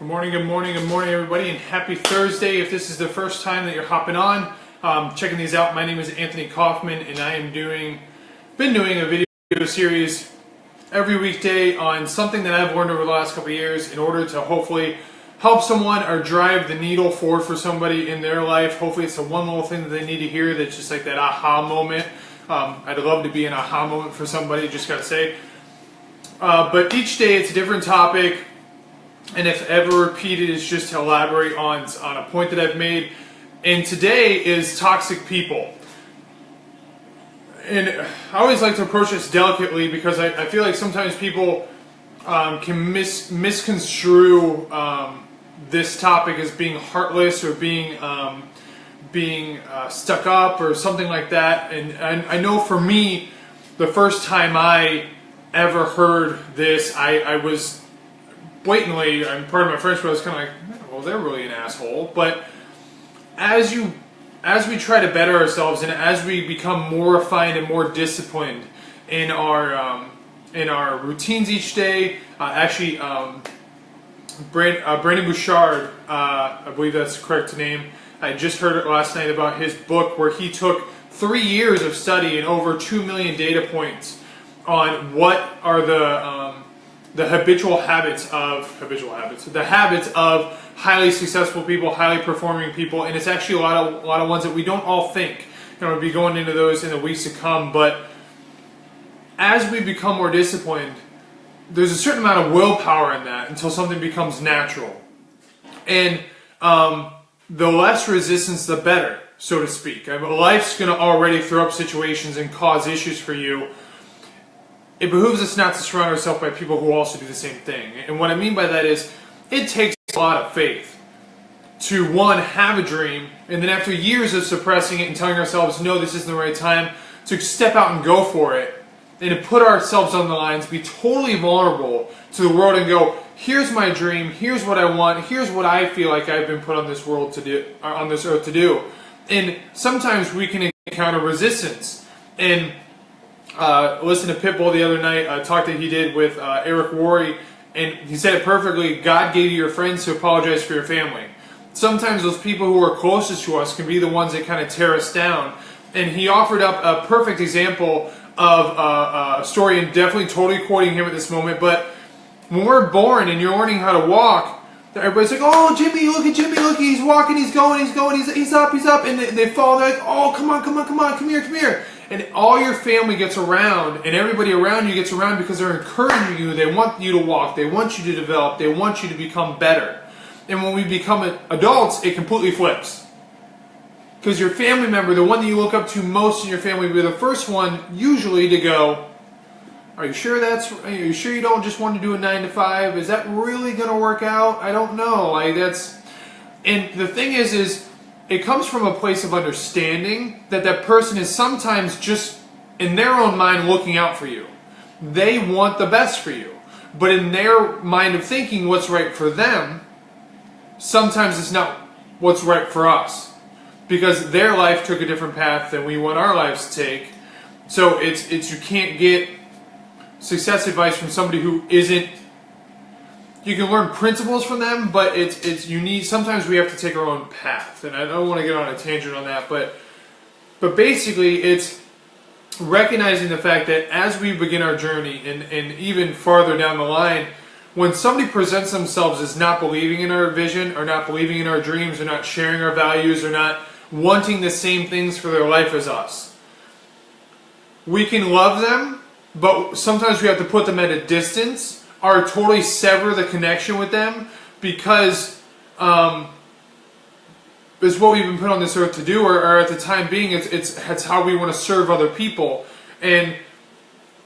Good morning, everybody, and happy Thursday. If this is the first time that you're hopping on, checking these out, my name is Anthony Kaufman, and I am been doing a video series every weekday on something that I've learned over the last couple of years in order to hopefully help someone or drive the needle forward for somebody in their life. Hopefully it's the one little thing that they need to hear that's just like that aha moment. I'd love to be an aha moment for somebody, just gotta say. But each day it's a different topic. And if ever repeated, it's just to elaborate on a point that I've made. And today is toxic people. And I always like to approach this delicately because I feel like sometimes people can misconstrue this topic as being heartless or being stuck up or something like that. And I know for me, the first time I ever heard this, I was blatantly, I'm part of my French, but I was kind of like, well, they're really an asshole. But as we try to better ourselves and as we become more refined and more disciplined in our routines each day, Brendon Burchard, I believe that's the correct name. I just heard it last night about his book where he took 3 years of study and over 2 million data points on what are the habits of highly successful people, highly performing people, and it's actually a lot of ones that we don't all think. And we'll be going into those in the weeks to come. But as we become more disciplined, there's a certain amount of willpower in that until something becomes natural, and the less resistance, the better, so to speak. I mean, life's going to already throw up situations and cause issues for you. It behooves us not to surround ourselves by people who also do the same thing. And what I mean by that is, it takes a lot of faith to, one, have a dream, and then after years of suppressing it and telling ourselves, no, this isn't the right time, to step out and go for it, and to put ourselves on the line, to be totally vulnerable to the world and go, here's my dream, here's what I want, here's what I feel like I've been put on this world to do, on this earth to do. And sometimes we can encounter resistance. And listened to Pitbull the other night, a talk that he did with Eric Worre, and he said it perfectly. God gave you your friends to apologize for your family. Sometimes those people who are closest to us can be the ones that kind of tear us down. And he offered up a perfect example of a story, and definitely totally quoting him at this moment, but when we're born and you're learning how to walk, everybody's like, oh, Jimmy, look at Jimmy, look, he's walking, he's up, and they fall, they're like, oh, come on, come here. And all your family gets around, and everybody around you gets around because they're encouraging you. They want you to walk. They want you to develop. They want you to become better. And when we become adults, it completely flips. Because your family member, the one that you look up to most in your family, will be the first one usually to go, are you sure you don't just want to do a 9 to 5? Is that really going to work out? I don't know. And the thing is it comes from a place of understanding that person is sometimes just in their own mind looking out for you. They want the best for you. But in their mind of thinking what's right for them, sometimes it's not what's right for us. Because their life took a different path than we want our lives to take. So it's you can't get success advice from somebody who isn't. You can learn principles from them, but sometimes we have to take our own path. And I don't want to get on a tangent on that, but basically it's recognizing the fact that as we begin our journey and even farther down the line, when somebody presents themselves as not believing in our vision or not believing in our dreams or not sharing our values or not wanting the same things for their life as us, we can love them, but sometimes we have to put them at a distance or totally sever the connection with them because it's what we've been put on this earth to do, or at the time being, it's how we want to serve other people. And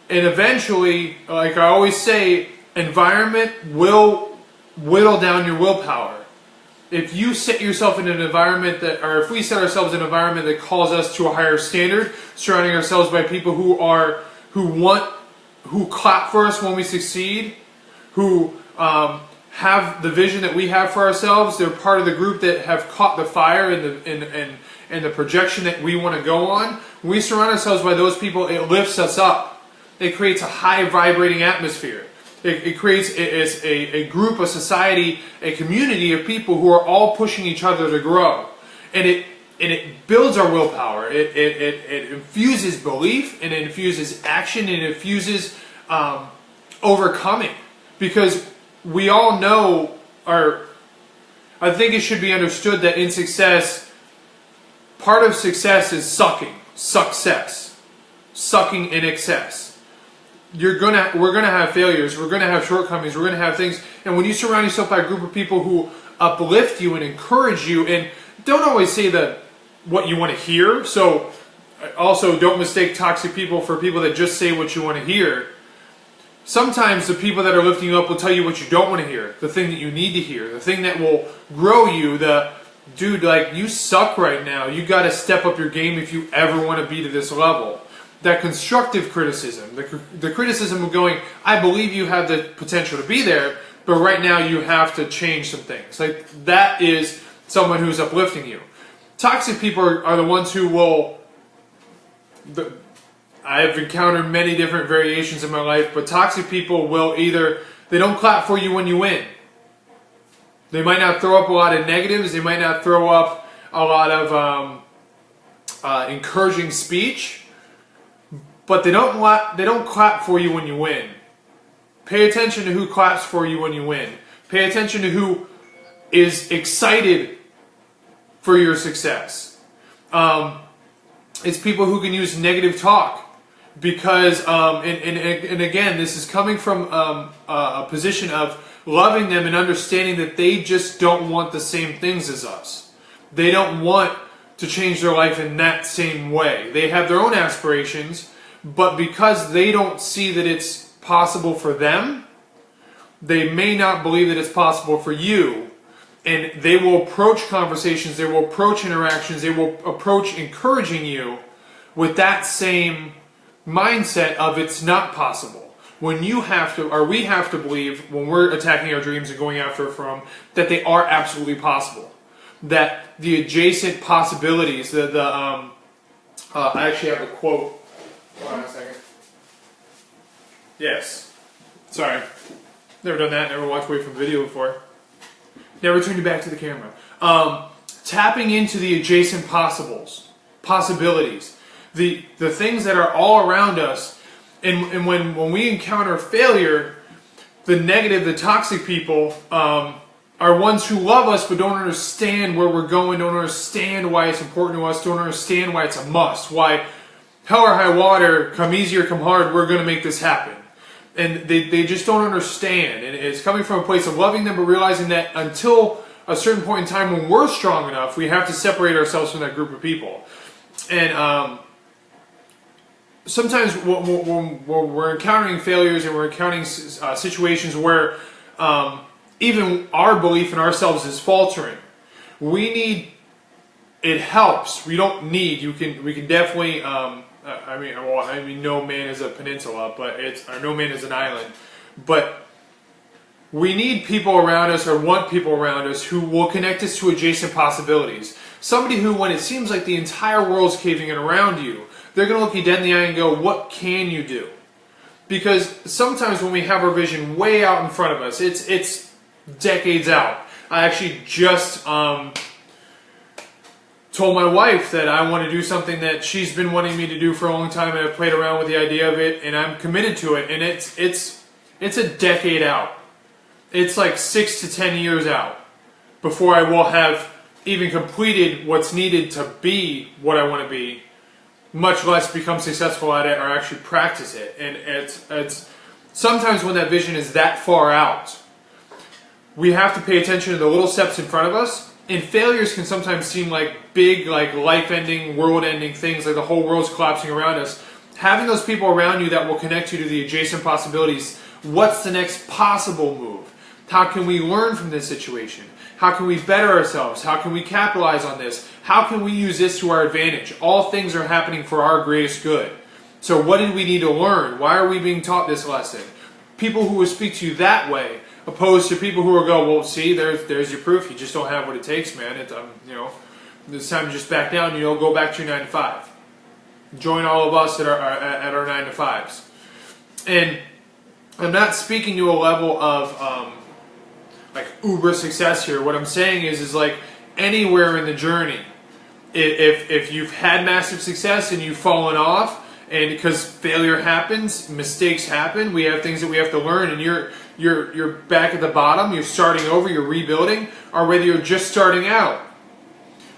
eventually, like I always say, environment will whittle down your willpower. If you set yourself in an environment if we set ourselves in an environment that calls us to a higher standard, surrounding ourselves by people who clap for us when we succeed, who have the vision that we have for ourselves, they're part of the group that have caught the fire and the projection that we want to go on. When we surround ourselves by those people, it lifts us up. It creates a high vibrating atmosphere. It creates a group, a society, a community of people who are all pushing each other to grow. And it builds our willpower. It infuses belief, and it infuses action, and it infuses overcoming. Because we all know, I think it should be understood that in success, part of success is success, sucking in excess. We're gonna have failures, we're gonna have shortcomings, we're gonna have things, and when you surround yourself by a group of people who uplift you and encourage you, and don't always say what you want to hear. So also don't mistake toxic people for people that just say what you want to hear. Sometimes the people that are lifting you up will tell you what you don't want to hear, the thing that you need to hear, the thing that will grow you, dude, like, you suck right now, you got to step up your game if you ever want to be to this level. That constructive criticism, the criticism of going, I believe you have the potential to be there, but right now you have to change some things. Like, that is someone who's uplifting you. Toxic people are the ones who will... I've encountered many different variations in my life, but toxic people will either... They don't clap for you when you win. They might not throw up a lot of negatives. They might not throw up a lot of encouraging speech. But they don't clap for you when you win. Pay attention to who claps for you when you win. Pay attention to who is excited for your success. It's people who can use negative talk. Because, and again, this is coming from a position of loving them and understanding that they just don't want the same things as us. They don't want to change their life in that same way. They have their own aspirations, but because they don't see that it's possible for them, they may not believe that it's possible for you. And they will approach conversations, they will approach interactions, they will approach encouraging you with that same mindset of it's not possible. When you have to, or we have to believe, when we're attacking our dreams and going after from, that they are absolutely possible. That the adjacent possibilities, I actually have a quote. Hold on a second. Yes. Sorry. Never done that, never watched away from video before. Never turned you back to the camera. Tapping into the adjacent possibilities. The things that are all around us. And when we encounter failure, the negative, the toxic people are ones who love us but don't understand where we're going, don't understand why it's important to us, don't understand why it's a must, why hell or high water, come easy or come hard, we're going to make this happen. And they just don't understand. And it's coming from a place of loving them, but realizing that until a certain point in time when we're strong enough, we have to separate ourselves from that group of people. And sometimes when we're encountering failures and we're encountering situations where even our belief in ourselves is faltering, it helps. We don't need, we can definitely, I mean, no man is a peninsula, but no man is an island. But we need people around us, or want people around us, who will connect us to adjacent possibilities. Somebody who, when it seems like the entire world's caving in around you, they're going to look you dead in the eye and go, what can you do? Because sometimes when we have our vision way out in front of us, it's decades out. I actually just told my wife that I want to do something that she's been wanting me to do for a long time, and I've played around with the idea of it, and I'm committed to it, and it's a decade out. It's like 6 to 10 years out before I will have even completed what's needed to be what I want to be, much less become successful at it or actually practice it. And it's sometimes when that vision is that far out, we have to pay attention to the little steps in front of us. And failures can sometimes seem like big, like life-ending, world-ending things, like the whole world's collapsing around us. Having those people around you that will connect you to the adjacent possibilities. What's the next possible move? How can we learn from this situation? How can we better ourselves? How can we capitalize on this? How can we use this to our advantage? All things are happening for our greatest good. So what did we need to learn? Why are we being taught this lesson? People who will speak to you that way, opposed to people who will go, well, see, there's your proof. You just don't have what it takes, man. It's time to just back down. Go back to your 9 to 5. Join all of us at our 9 to 5s. And I'm not speaking to a level of like uber success here. What I'm saying is like anywhere in the journey, if you've had massive success and you've fallen off, and because failure happens, mistakes happen, we have things that we have to learn, and you're back at the bottom, you're starting over, you're rebuilding, or whether you're just starting out.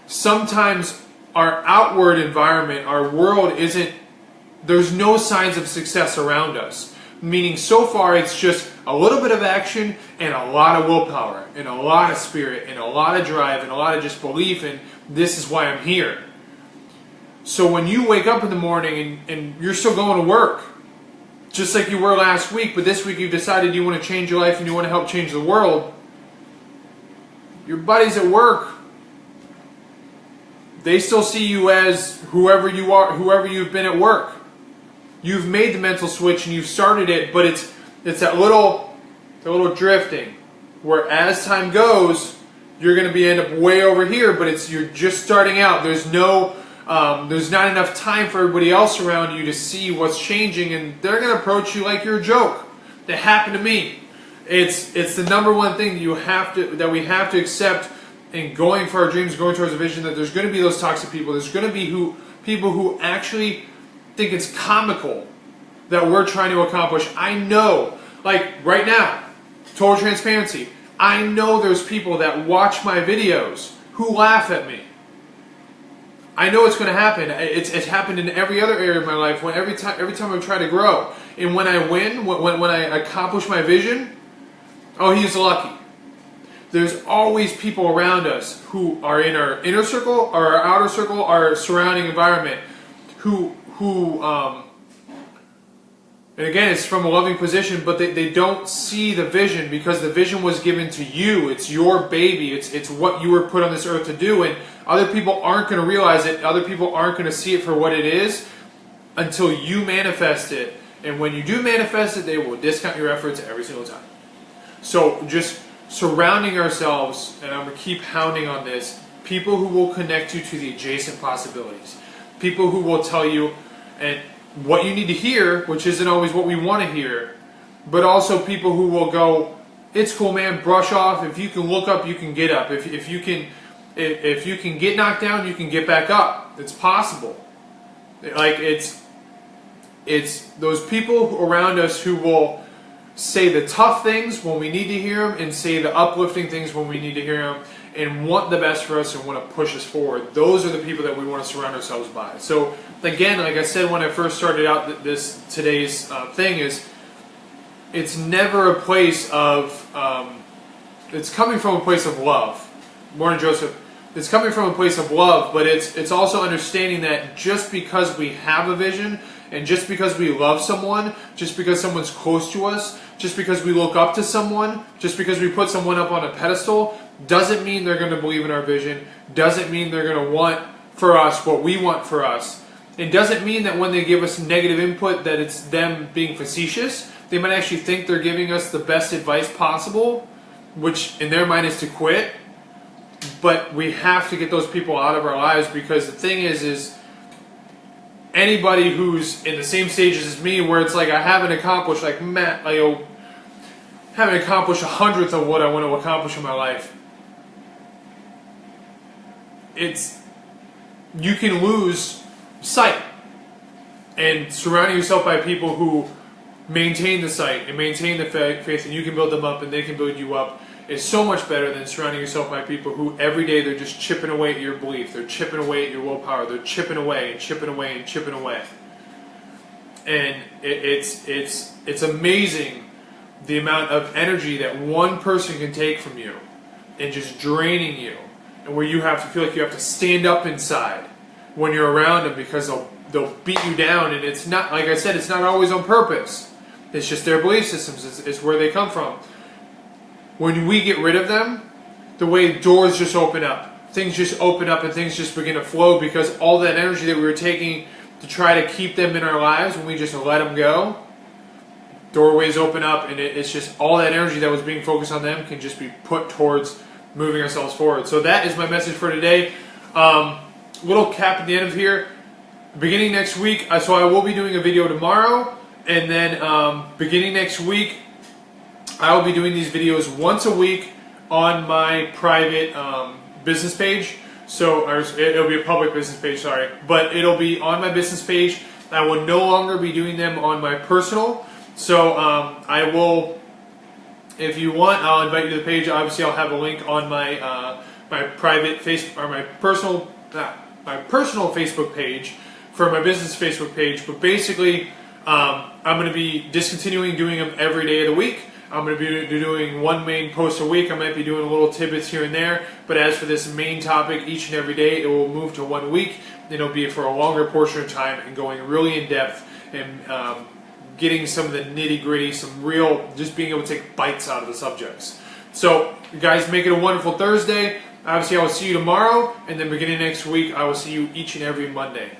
Sometimes our outward environment, our world isn't, there's no signs of success around us. Meaning so far it's just a little bit of action and a lot of willpower and a lot of spirit and a lot of drive and a lot of just belief in this is why I'm here. So when you wake up in the morning and you're still going to work, just like you were last week, but this week you've decided you want to change your life and you want to help change the world, your buddies at work, they still see you as whoever you are, whoever you've been at work. You've made the mental switch and you've started it, but it's that little drifting where as time goes, you're going to be end up way over here, but you're just starting out. There's not enough time for everybody else around you to see what's changing, and they're going to approach you like you're a joke. That happened to me. It's the number one thing that we have to accept in going for our dreams, going towards a vision, that there's going to be those toxic people. There's going to be people who actually think it's comical that we're trying to accomplish. I know, like right now, total transparency, I know there's people that watch my videos who laugh at me. I know it's going to happen. It's happened in every other area of my life. Every time I try to grow, and when I win, when I accomplish my vision, oh, he's lucky. There's always people around us who are in our inner circle or our outer circle, our surrounding environment, who and again, it's from a loving position, but they don't see the vision because the vision was given to you. It's your baby. It's what you were put on this earth to do, and other people aren't going to realize it. Other people aren't going to see it for what it is until you manifest it. And when you do manifest it, they will discount your efforts every single time. So just surrounding ourselves, and I'm going to keep pounding on this, people who will connect you to the adjacent possibilities. People who will tell you and what you need to hear, which isn't always what we want to hear, but also people who will go, it's cool, man, brush off. If you can look up, you can get up. If you can get knocked down, you can get back up. It's possible. Like it's those people around us who will say the tough things when we need to hear them and say the uplifting things when we need to hear them and want the best for us and want to push us forward. Those are the people that we want to surround ourselves by. So again, like I said when I first started out today's thing, is it's never a place of it's coming from a place of love. Morning, Joseph. It's coming from a place of love, but it's also understanding that just because we have a vision and just because we love someone, just because someone's close to us, just because we look up to someone, just because we put someone up on a pedestal, doesn't mean they're going to believe in our vision, doesn't mean they're going to want for us what we want for us. It doesn't mean that when they give us negative input that it's them being facetious. They might actually think they're giving us the best advice possible, which in their mind is to quit. But we have to get those people out of our lives, because the thing is anybody who's in the same stages as me, where it's like I haven't accomplished, like Matt, haven't accomplished 1/100th of what I want to accomplish in my life. You can lose sight, and surrounding yourself by people who maintain the sight and maintain the faith, and you can build them up and they can build you up, is so much better than surrounding yourself by people who every day they're just chipping away at your belief, they're chipping away at your willpower, they're chipping away and chipping away and chipping away. And it's amazing the amount of energy that one person can take from you and just draining you, and where you have to feel like you have to stand up inside when you're around them, because they'll beat you down. And it's not, like I said, it's not always on purpose. It's just their belief systems. It's where they come from. When we get rid of them, the way doors just open up, things just open up and things just begin to flow, because all that energy that we were taking to try to keep them in our lives, when we just let them go, doorways open up, and it's just all that energy that was being focused on them can just be put towards moving ourselves forward. So that is my message for today. Little cap at the end of here. Beginning next week, so I will be doing a video tomorrow, And then beginning next week, I will be doing these videos once a week on my private business page. So it'll be a public business page, sorry, but it'll be on my business page. I will no longer be doing them on my personal. So I will, if you want, I'll invite you to the page. Obviously, I'll have a link on my my private Facebook or my personal Facebook page for my business Facebook page. But basically, I'm going to be discontinuing doing them every day of the week. I'm going to be doing one main post a week. I might be doing little tidbits here and there. But as for this main topic, each and every day, it will move to 1 week. It'll be for a longer portion of time and going really in depth and getting some of the nitty gritty, some real, just being able to take bites out of the subjects. So, guys, make it a wonderful Thursday. Obviously, I will see you tomorrow. And then beginning next week, I will see you each and every Monday.